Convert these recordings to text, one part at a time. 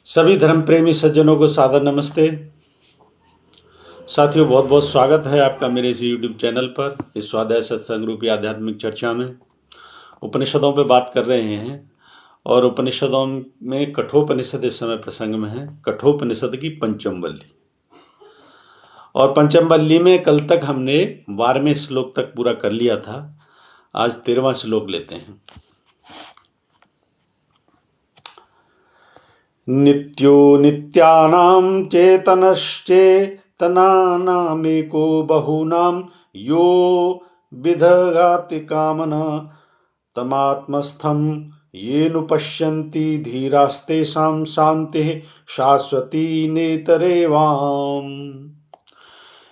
सभी धर्म प्रेमी सज्जनों को सादर नमस्ते। साथियों, बहुत बहुत स्वागत है आपका मेरे इस यूट्यूब चैनल पर। इस स्वाध्याय सत्संग रूपी आध्यात्मिक चर्चा में उपनिषदों पे बात कर रहे हैं और उपनिषदों में कठोपनिषद इस समय प्रसंग में है। कठोपनिषद की पंचम वल्ली, और पंचम वल्ली में कल तक हमने 12वें श्लोक तक पूरा कर लिया था। आज 13वां श्लोक लेते हैं। नित्यो नित्यानां चेतनश्चेतनानामेको बहूनां यो विदधाति कामना तमात्मस्थं येनुपश्यन्ति धीरास्तेषां शान्तिः शाश्वती नेतरेवाम्।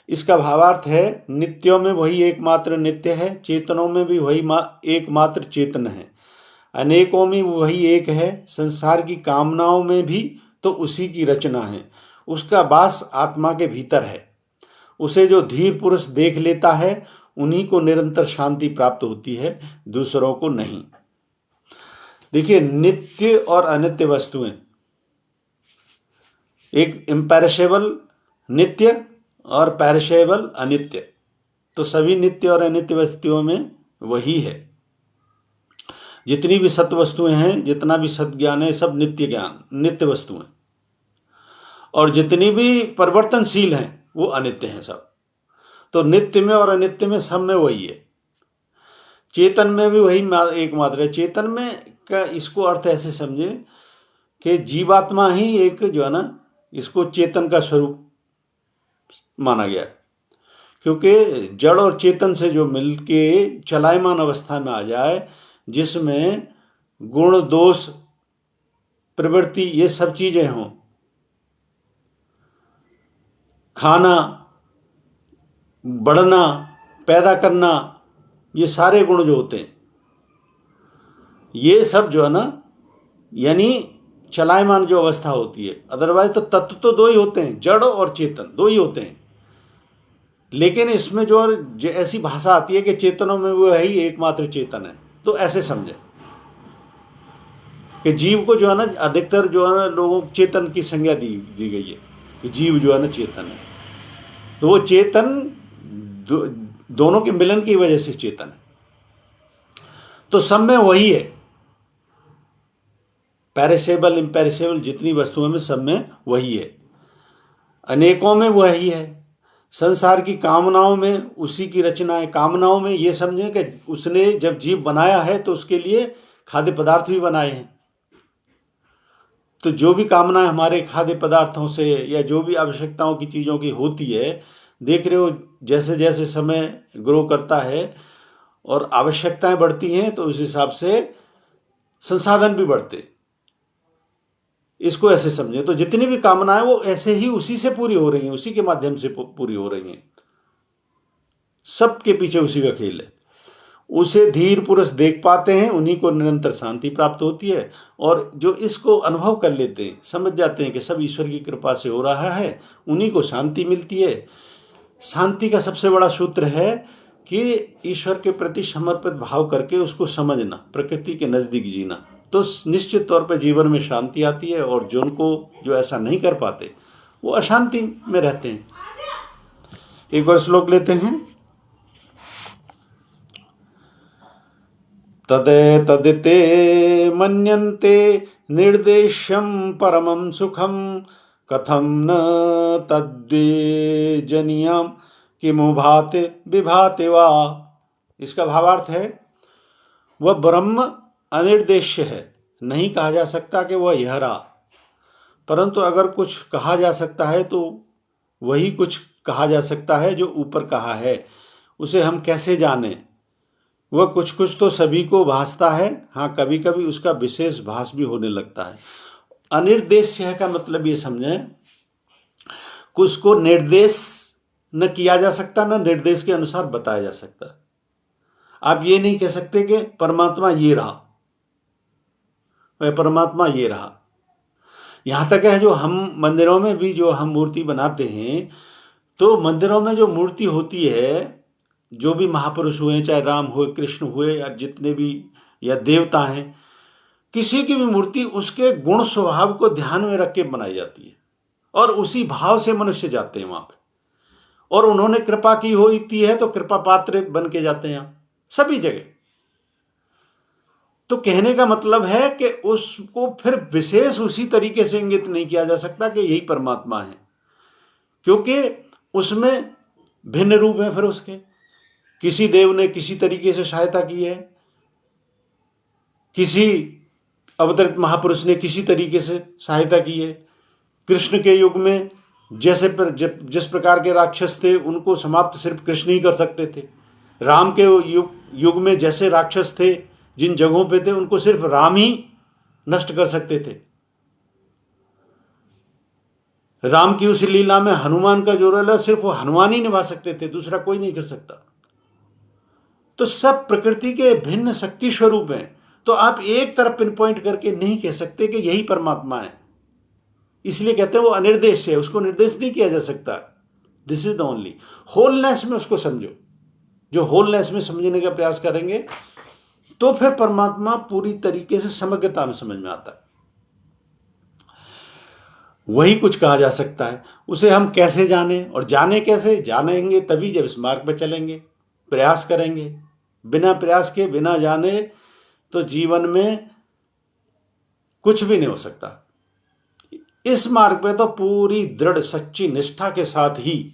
इसका भावार्थ है, नित्यों में वही एकमात्र नित्य है, चेतनों में भी वही एकमात्र चेतन है, अनेकों में वही एक है, संसार की कामनाओं में भी तो उसी की रचना है। उसका वास आत्मा के भीतर है। उसे जो धीर पुरुष देख लेता है उन्हीं को निरंतर शांति प्राप्त होती है, दूसरों को नहीं। देखिए, नित्य और अनित्य वस्तुएं, एक इम्पेरिशेबल नित्य और पेरिशेबल अनित्य, तो सभी नित्य और अनित्य वस्तुओं में वही है। जितनी भी सत्य वस्तुएं हैं, जितना भी सत्य ज्ञान है, सब नित्य ज्ञान, नित्य वस्तुएं, और जितनी भी परिवर्तनशील हैं वो अनित्य हैं सब। तो नित्य में और अनित्य में, सब में वही है। चेतन में भी वही एकमात्र है। चेतन में का इसको अर्थ ऐसे समझे कि जीवात्मा ही एक जो है ना, इसको चेतन का स्वरूप माना गया, क्योंकि जड़ और चेतन से जो मिलके चलायमान अवस्था में आ जाए, जिसमें गुण दोष प्रवृत्ति ये सब चीजें हों, खाना, बढ़ना, पैदा करना, ये सारे गुण जो होते हैं, ये सब जो है ना, यानी चलायमान जो अवस्था होती है। अदरवाइज तो तत्व तो दो ही होते हैं, जड़ और चेतन दो ही होते हैं। लेकिन इसमें जो ऐसी भाषा आती है कि चेतनों में वो ही एकमात्र चेतन है, तो ऐसे समझे कि जीव को जो है ना, अधिकतर जो है ना लोगों को चेतन की संज्ञा दी गई है कि जीव जो है ना चेतन है। तो वो चेतन दोनों के मिलन की वजह से चेतन है। तो सब में वही है, पेरिशेबल इम्पेरिशेबल जितनी वस्तुओं में, सब में वही है। अनेकों में वही है। संसार की कामनाओं में उसी की रचना है। कामनाओं में ये समझें कि उसने जब जीव बनाया है तो उसके लिए खाद्य पदार्थ भी बनाए हैं। तो जो भी कामनाएं हमारे खाद्य पदार्थों से या जो भी आवश्यकताओं की चीज़ों की होती है, देख रहे हो जैसे जैसे समय ग्रो करता है और आवश्यकताएं बढ़ती हैं, तो उस हिसाब से संसाधन भी बढ़ते। इसको ऐसे समझे, तो जितनी भी कामनाएं वो ऐसे ही उसी से पूरी हो रही हैं, उसी के माध्यम से पूरी हो रही हैं। सबके पीछे उसी का खेल है। उसे धीर पुरुष देख पाते हैं, उन्हीं को निरंतर शांति प्राप्त होती है। और जो इसको अनुभव कर लेते हैं, समझ जाते हैं कि सब ईश्वर की कृपा से हो रहा है, उन्हीं को शांति मिलती है। शांति का सबसे बड़ा सूत्र है कि ईश्वर के प्रति समर्पित भाव करके उसको समझना, प्रकृति के नजदीक जीना, तो निश्चित तौर पर जीवन में शांति आती है। और जो ऐसा नहीं कर पाते वो अशांति में रहते हैं। एक और श्लोक लेते हैं। तदेतदिते मन्यन्ते निर्देश्यं परमं सुखं कथं न तद्विजनीयं किमु भाति विभाति वा। इसका भावार्थ है, वह ब्रह्म अनिर्देश्य है, नहीं कहा जा सकता कि वह यह रहा। परंतु अगर कुछ कहा जा सकता है तो वही कुछ कहा जा सकता है जो ऊपर कहा है। उसे हम कैसे जाने? वह कुछ कुछ तो सभी को भासता है, हाँ कभी कभी उसका विशेष भास भी होने लगता है। अनिर्देश्य का मतलब ये समझें, कुछ को निर्देश न किया जा सकता, न निर्देश के अनुसार बताया जा सकता। आप ये नहीं कह सकते कि परमात्मा ये रहा, वह परमात्मा ये रहा। यहाँ तक है, जो हम मंदिरों में भी जो हम मूर्ति बनाते हैं, तो मंदिरों में जो मूर्ति होती है, जो भी महापुरुष हुए, चाहे राम हुए, कृष्ण हुए, या जितने भी या देवता हैं, किसी की भी मूर्ति उसके गुण स्वभाव को ध्यान में रख के बनाई जाती है और उसी भाव से मनुष्य जाते हैं वहां पे, और उन्होंने कृपा की होती है तो कृपा पात्र बन के जाते हैं सभी जगह। तो कहने का मतलब है कि उसको फिर विशेष उसी तरीके से इंगित नहीं किया जा सकता कि यही परमात्मा है, क्योंकि उसमें भिन्न रूप है। फिर उसके किसी देव ने किसी तरीके से सहायता की है, किसी अवतरित महापुरुष ने किसी तरीके से सहायता की है। कृष्ण के युग में जैसे जिस प्रकार के राक्षस थे उनको समाप्त सिर्फ कृष्ण ही कर सकते थे। राम के युग में जैसे राक्षस थे जिन जगहों पे थे उनको सिर्फ राम ही नष्ट कर सकते थे। राम की उस लीला में हनुमान का जो रोल है सिर्फ वो हनुमान ही निभा सकते थे, दूसरा कोई नहीं कर सकता। तो सब प्रकृति के भिन्न शक्ति स्वरूप हैं, तो आप एक तरफ पिन पॉइंट करके नहीं कह सकते कि यही परमात्मा है। इसलिए कहते हैं वो अनिर्देश है, उसको निर्देश नहीं किया जा सकता। This is the only wholeness में उसको समझो। जो होलनेस में समझने का प्रयास करेंगे तो फिर परमात्मा पूरी तरीके से समग्रता में समझ में आता है। वही कुछ कहा जा सकता है। उसे हम कैसे जाने, और जाने कैसे? जानेंगे तभी जब इस मार्ग पर चलेंगे, प्रयास करेंगे। बिना प्रयास के, बिना जाने तो जीवन में कुछ भी नहीं हो सकता। इस मार्ग पे तो पूरी दृढ़ सच्ची निष्ठा के साथ ही,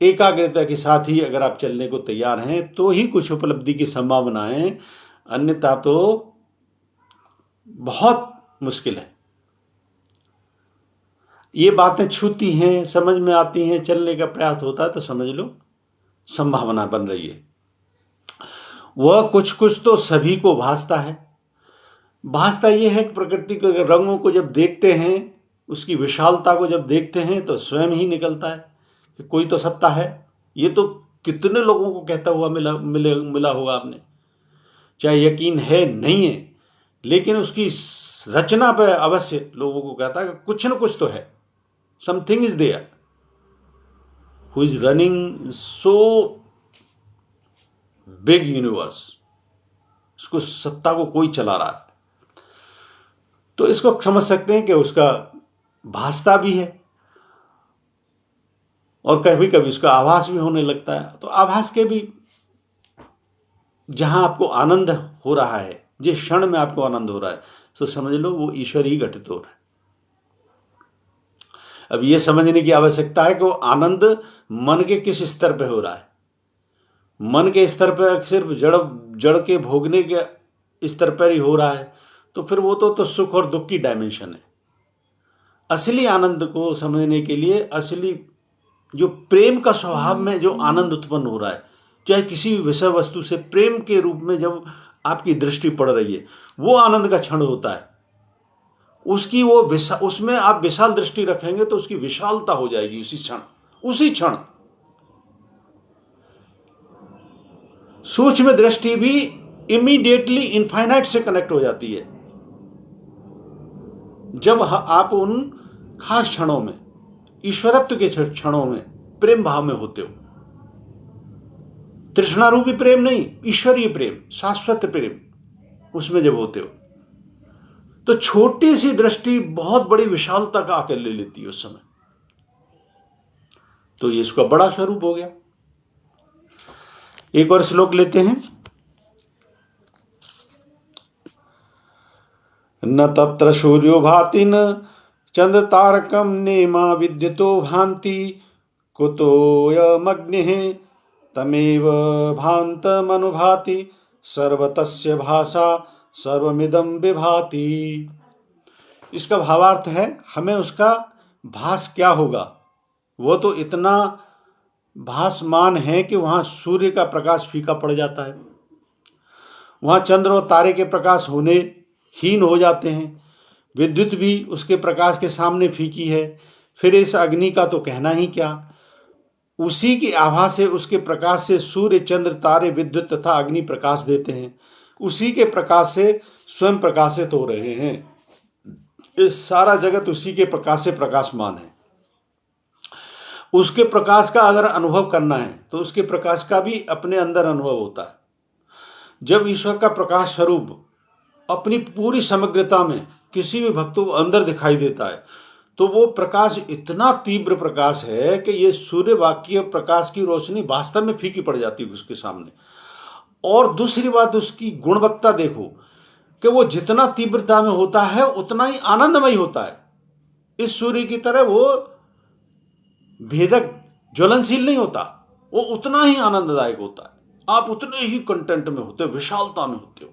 एकाग्रता के साथ ही अगर आप चलने को तैयार हैं तो ही कुछ उपलब्धि की संभावना है, अन्यथा तो बहुत मुश्किल है। ये बातें छूती हैं, समझ में आती हैं, चलने का प्रयास होता है तो समझ लो संभावना बन रही है। वह कुछ कुछ तो सभी को भासता है। भासता यह है कि प्रकृति के रंगों को जब देखते हैं, उसकी विशालता को जब देखते हैं तो स्वयं ही निकलता है कि कोई तो सत्ता है। ये तो कितने लोगों को कहता हुआ मिला होगा आपने, चाहे यकीन है नहीं है, लेकिन उसकी रचना पर अवश्य लोगों को कहता है कि कुछ न कुछ तो है, something is there who is running so big universe. उसको सत्ता को कोई चला रहा है। तो इसको समझ सकते हैं कि उसका भासता भी है और कभी कभी उसका आभास भी होने लगता है। तो आभास के भी जहां आपको आनंद हो रहा है, जिस क्षण में आपको आनंद हो रहा है, तो समझ लो वो ईश्वर ही घटित हो रहा है। अब ये समझने की आवश्यकता है कि वो आनंद मन के किस स्तर पे हो रहा है। मन के स्तर पर सिर्फ जड़ के भोगने के स्तर पर ही हो रहा है तो फिर वो तो सुख और दुख की डायमेंशन है। असली आनंद को समझने के लिए, असली जो प्रेम का स्वभाव में जो आनंद उत्पन्न हो रहा है, चाहे किसी विषय वस्तु से प्रेम के रूप में जब आपकी दृष्टि पड़ रही है, वो आनंद का क्षण होता है। उसकी वो उसमें आप विशाल दृष्टि रखेंगे तो उसकी विशालता हो जाएगी उसी क्षण। सूक्ष्म दृष्टि भी इमीडिएटली इनफाइनाइट से कनेक्ट हो जाती है जब आप उन खास क्षणों में, ईश्वरत्व के क्षणों में प्रेम भाव में होते हो। तृष्णा रूपी प्रेम नहीं, ईश्वरीय प्रेम, शाश्वत प्रेम, उसमें जब होते हो तो छोटी सी दृष्टि बहुत बड़ी विशालता का आकर ले लेती है उस समय। तो ये इसका बड़ा स्वरूप हो गया। एक और श्लोक लेते हैं। न तत्र सूर्यो भाति न चंद्र तारकम नेमा विद्युतो भांति कुतोऽयमग्निः तमेव भान्तमनुभाति सर्वतस्य भाषा सर्वमिदं विभाति। इसका भावार्थ है, हमें उसका भास क्या होगा। वो तो इतना भासमान है कि वहां सूर्य का प्रकाश फीका पड़ जाता है, वहां चंद्र और तारे के प्रकाश होने हीन हो जाते हैं, विद्युत भी उसके प्रकाश के सामने फीकी है। फिर इस अग्नि का तो कहना ही क्या। उसी की आभा से, उसके प्रकाश से सूर्य, चंद्र, तारे, विद्युत तथा अग्नि प्रकाश देते हैं। उसी के प्रकाश से स्वयं प्रकाशित हो रहे हैं। इस सारा जगत उसी के प्रकाश से प्रकाशमान है। उसके प्रकाश का अगर अनुभव करना है तो उसके प्रकाश का भी अपने अंदर अनुभव होता है। जब ईश्वर का प्रकाश स्वरूप अपनी पूरी समग्रता में किसी भी भक्त को अंदर दिखाई देता है, तो वो प्रकाश इतना तीव्र प्रकाश है कि ये सूर्य वाक्य प्रकाश की रोशनी वास्तव में फीकी पड़ जाती है उसके सामने। और दूसरी बात, उसकी गुणवत्ता देखो कि वो जितना तीव्रता में होता है उतना ही आनंदमय होता है। इस सूर्य की तरह वो भेदक ज्वलनशील नहीं होता, वो उतना ही आनंददायक होता है। आप उतने ही कंटेंट में होते हो, विशालता में होते हो।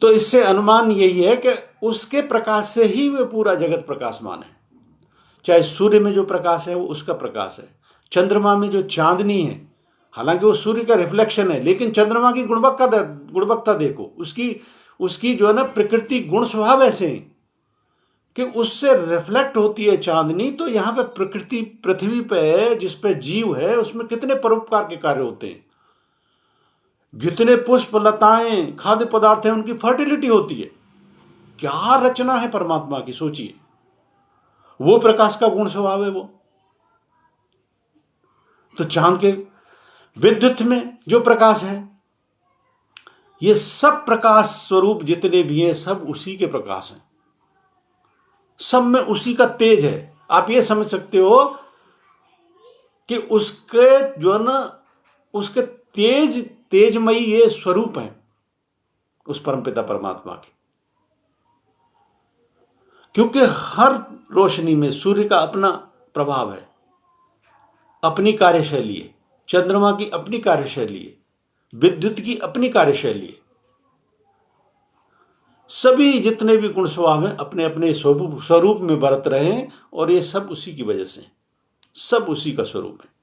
तो इससे अनुमान यही है कि उसके प्रकाश से ही वह पूरा जगत प्रकाशमान है। चाहे सूर्य में जो प्रकाश है वो उसका प्रकाश है, चंद्रमा में जो चांदनी है, हालांकि वो सूर्य का रिफ्लेक्शन है, लेकिन चंद्रमा की गुणवत्ता देखो, उसकी जो है ना प्रकृति गुण स्वभाव ऐसे हैं कि उससे रिफ्लेक्ट होती है चांदनी। तो यहां पे प्रकृति, पृथ्वी पे जिस पे जीव है, उसमें कितने परोपकार के कार्य होते हैं, जितने पुष्प लताएं खाद्य पदार्थ हैं उनकी फर्टिलिटी होती है। क्या रचना है परमात्मा की, सोचिए। वो प्रकाश का गुण स्वभाव है वो। तो चांद के विद्युत में जो प्रकाश है, ये सब प्रकाश स्वरूप जितने भी हैं सब उसी के प्रकाश हैं, सब में उसी का तेज है। आप ये समझ सकते हो कि उसके जो है ना, उसके तेजमयी ये स्वरूप है उस परमपिता परमात्मा के। क्योंकि हर रोशनी में सूर्य का अपना प्रभाव है, अपनी कार्यशैली है, चंद्रमा की अपनी कार्यशैली है, विद्युत की अपनी कार्यशैली है। सभी जितने भी गुण स्वभाव हैं अपने अपने स्वरूप में बरत रहे हैं, और ये सब उसी की वजह से, सब उसी का स्वरूप है।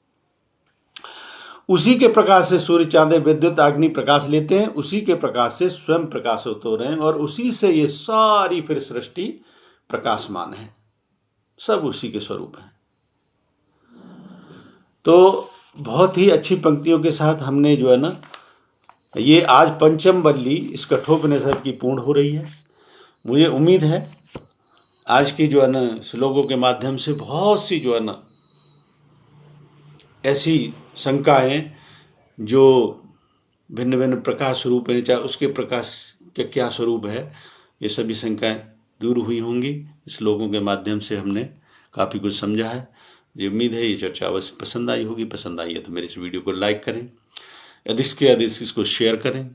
उसी के प्रकाश से सूर्य, चांद, विद्युत, अग्नि प्रकाश लेते हैं, उसी के प्रकाश से स्वयं प्रकाशित हो रहे हैं, और उसी से ये सारी फिर सृष्टि प्रकाशमान है, सब उसी के स्वरूप है। तो बहुत ही अच्छी पंक्तियों के साथ हमने जो है ना, ये आज पंचम वल्ली इस कठोपनिषद की पूर्ण हो रही है। मुझे उम्मीद है आज की जो है ना श्लोकों के माध्यम से बहुत सी जो है ना ऐसी शंकाएं जो भिन्न भिन्न प्रकाश स्वरूप है, चाहे उसके प्रकाश का क्या स्वरूप है, ये सभी शंकाएं दूर हुई होंगी। श्लोकों के माध्यम से हमने काफ़ी कुछ समझा है। मुझे उम्मीद है ये चर्चा अवश्य पसंद आई होगी। पसंद आई है तो मेरे इस वीडियो को लाइक करें, अधिक से अधिक इसको शेयर करें।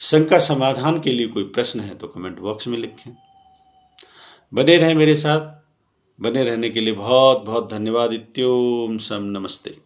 शंका समाधान के लिए कोई प्रश्न है तो कमेंट बॉक्स में लिखें। बने रहें मेरे साथ, बने रहने के लिए बहुत बहुत धन्यवाद। इत्योम सम नमस्ते।